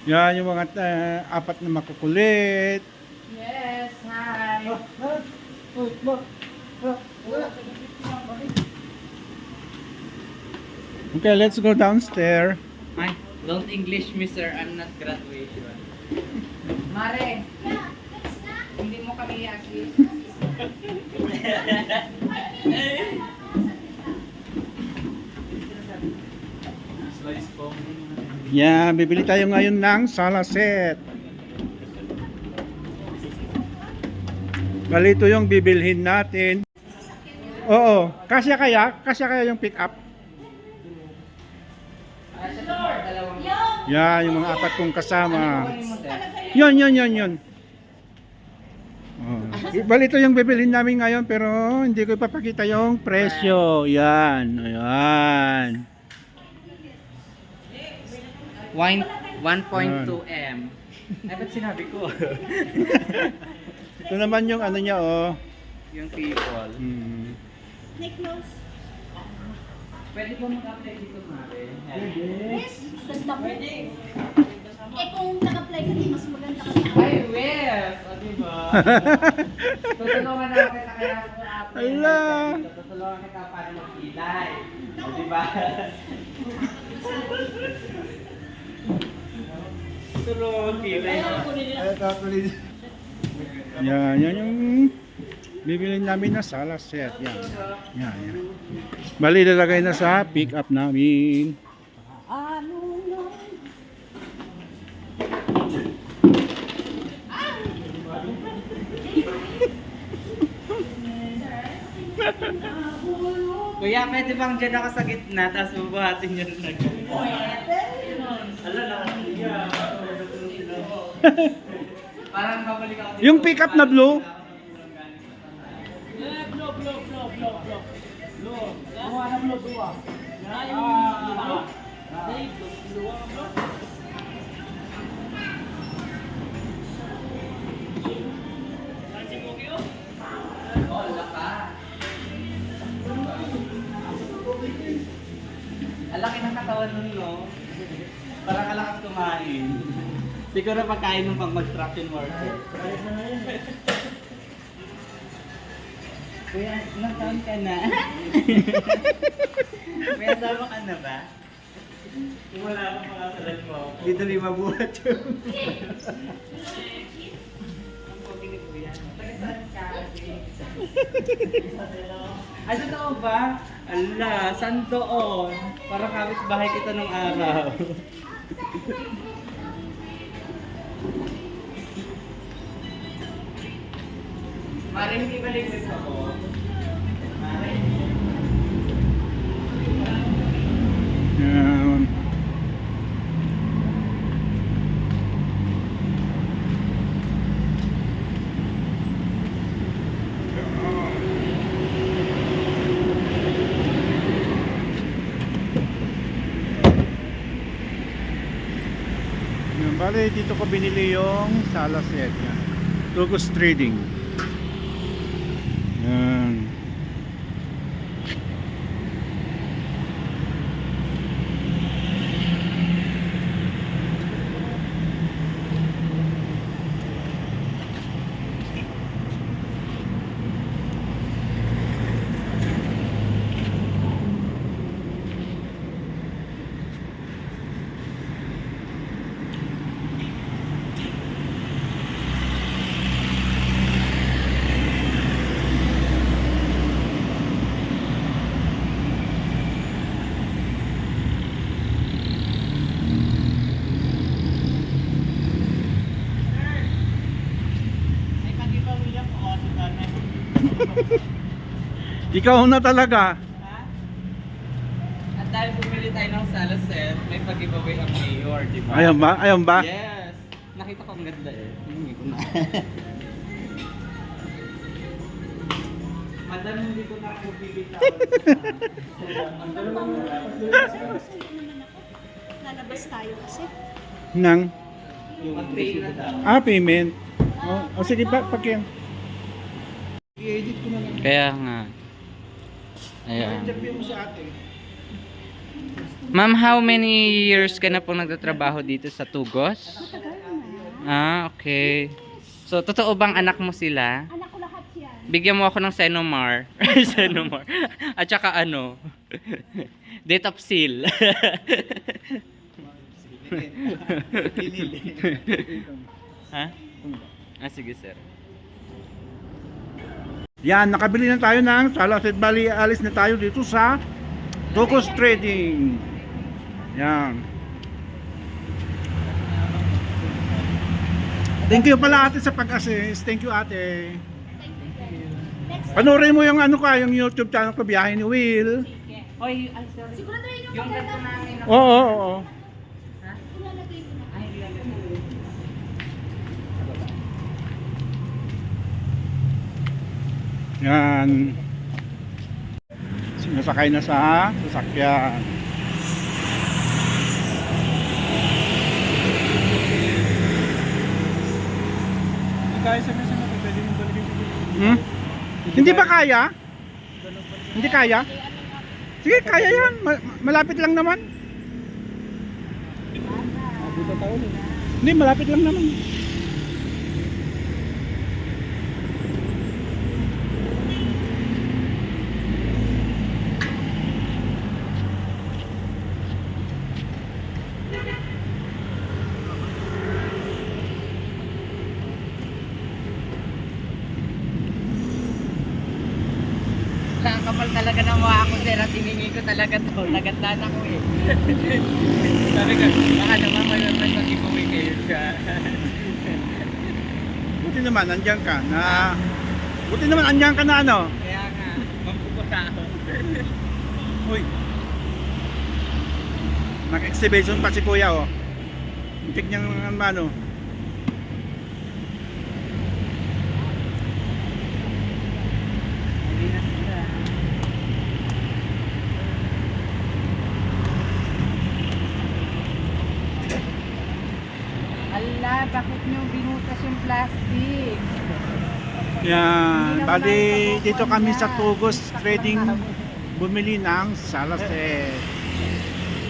Yan yung mga apat na makukulit. Yes, hi. Okay, let's go downstairs. Ay, don't English me sir, I'm not graduation. Mare, hindi mo kami i-assist. Slice po. Yan, bibili tayo ngayon ng sala set. Bali, ito yung bibilhin natin. Oo, kasya kaya yung pick up. Yan, yung mga apat kong kasama. Yun. Oh. Bali, ito yung bibilhin namin ngayon pero hindi ko ipapakita yung presyo. Yan, ayan. 1.2M. Ay, ba't sinabi ko? Ito naman yung ano niya, oh. Yung people. Pwede po mag-apply dito, Mare? Yes, ganda mo. Eh kung nag-apply ka din, mas maganda ka sa Ay, yes! O, diba? Tutulungan na kita kaya ako apply. Ala. Tutulungan kita para mag-ilay. O, diba? Tulungan kilay. Yan yung bibilhin namin na sala set. Yan. Bali, lalagay na sa pick up namin. Kuya, pwede bang dyan ako sa gitna, tapos bubuhatin yun na Parang babalik ako dito. Yung pick up na blue. Ang laki ng katawan nun, no? Parang kalakas kumain. Siguro pagkain ng pang-construction worker. Kuya, ilang taon ka na? May asawa ka na ba? Kung wala akong makasalan mo, dito rin mabuhat yun. Ang pogi ni Kuya. Taga saan ka? Ay, totoo ba? Ala, saan doon? Parang kapit bahay kita nung araw. Mare, hindi ba ligtas ako? Mare. Yan. Bale, dito ko binili yung sala set. Yan. Logos Trading. Yan. Ikaw na talaga. At dahil bumili tayo ng sala set, may pag-giveaway ang mayor, di ba? Ayun ba? Ayun ba? Yes! Nakita ko ang ganda eh. Hindi ko na. Madam, hindi ko na ako bibitaw. lalabas tayo kasi. Nang? Mag-pay na daw. Payment. O sige pa, pag-yan. I-edit ko na lang. Kaya nga. Ayan. Interview mo sa ate. Ma'am, how many years ka na po nagtatrabaho dito sa Tugos? Matagal na. Okay. So, totoo bang anak mo sila? Anak ko lahat yan. Bigyan mo ako ng Senomar. Senomar. At saka ano? Date of seal. Ha? Sige sir. Yan, nakabili na tayo ng Salaset Valley. Alis na tayo dito sa Tugos Trading. Yan. Thank you pala ate sa pag-assist. Thank you ate. Next. Panoorin mo yung ano ka, yung YouTube channel ko, Biyahe ni Will. Oy, ay sorry. Siguro na yun yung Yung ganito maganda. namin. Oo, oo, oo. Ha? Ilalagay ko na. Ay, Yan. Sinasakay na sa sasakyan. Kaya sa mga sana pwede mong balikin siguro. Hmm? Hindi ba kaya? Hindi kaya? Sige, kaya yan. Malapit lang naman. Abutan tayo nun. Hindi, malapit lang naman. Ang kapal talaga ng mukha ako sir at hiningi ko talaga to. Lagat-lat ako eh. Sabi ko, baka naman may mag-giveaway kayo ka. Buti naman, andyan ka na... Buti naman, andyan ka na ano. Kaya nga, mampupusa ako. Uy. Nag-exhibition pa si kuya oh. Muntik niyang ano. Hindi na sila. Ala, bakit nyo binutas yung plastic? Yan. Bali, dito kami sa Tugos Trading bumili ng Salaset.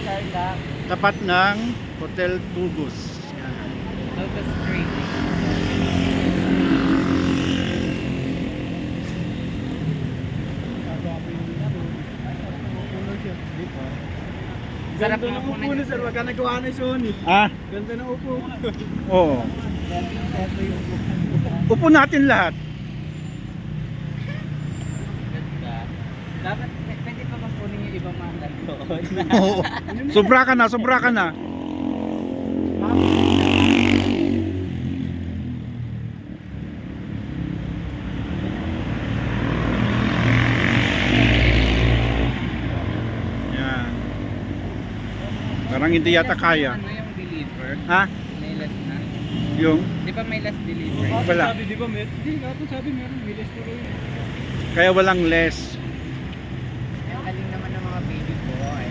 Startup, Tapat ng Hotel Tugos. Yan. Locust Street. Sarap Ganda ng ng upo na sir, wag ka nagawa na Sony. Ah, Ganda ng upo. oo. Upo natin lahat. Ganda. Dapat, pwede pa ba kunin yung ibang mga doon? Oo. Sobra ka na, sobra ka na. Yan. Parang hindi yata kaya. Ano yung deliver? Ha? May last na. Yung? Di ba may last delivery? Wala. Sabi di ba met? Hindi, kapag sabi meron, bilis na rin. Kaya walang less. Ang galing naman ng mga baby boy.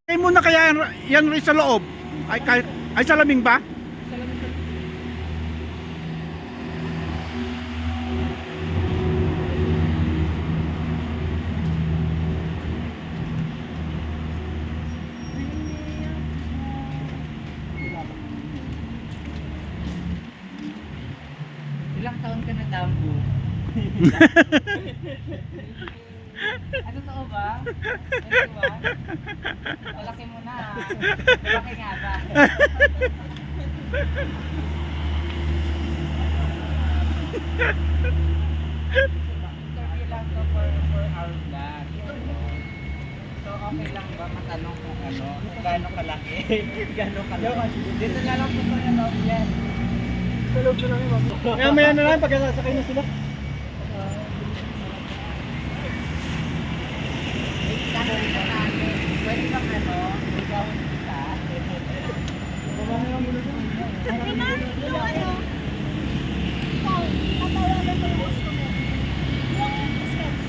Ay muna kaya yan rin sa loob. Ay sa laming ba? Ilang taon ka na tambo? Ano totoo ba? Ano ba? Malaki mo na. Malaki nga ba? Interview lang to for our vlog. So okay lang ba matanong kung ano? Gaano kalaki? Gaano kalaki? Dito na lang po sa loob yan. Sa loob na lang yung mami. Kaya maya na lang, pagkasasakay na sila. Pwede bang ano? Ikaw kita? Di ba? Yung ano? Ikaw, tatawagan ko yung gusto mo. Yung sketch.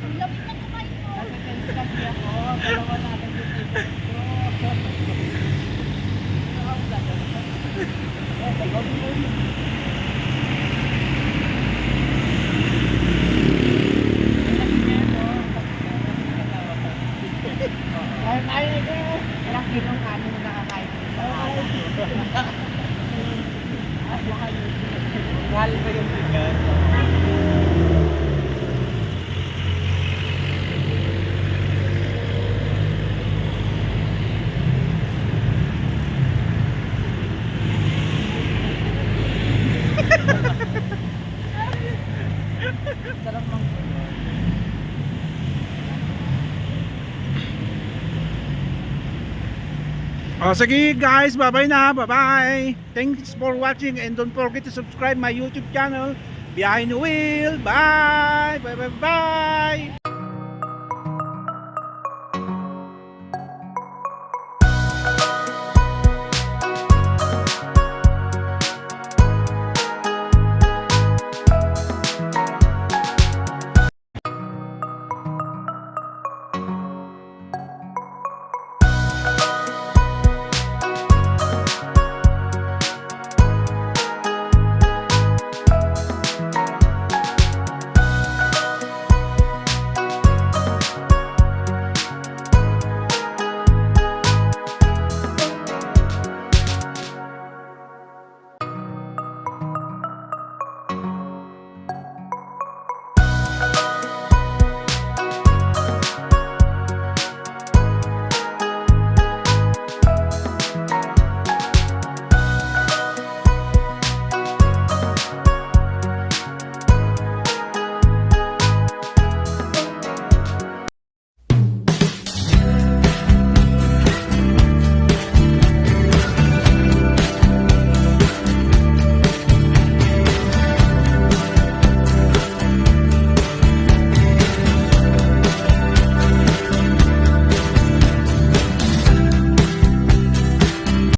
Ang lapit na kamay mo. Nagka-discuss ako. Dalawa natin dito. Ilang kilong kanin na nakakain ko sa araw. Mahal ba yung bigas? Sarap mang Oh, sige guys, bye-bye na. Bye-bye. Thanks for watching and don't forget to subscribe my YouTube channel, Behind the Wheel. Bye. Bye bye bye.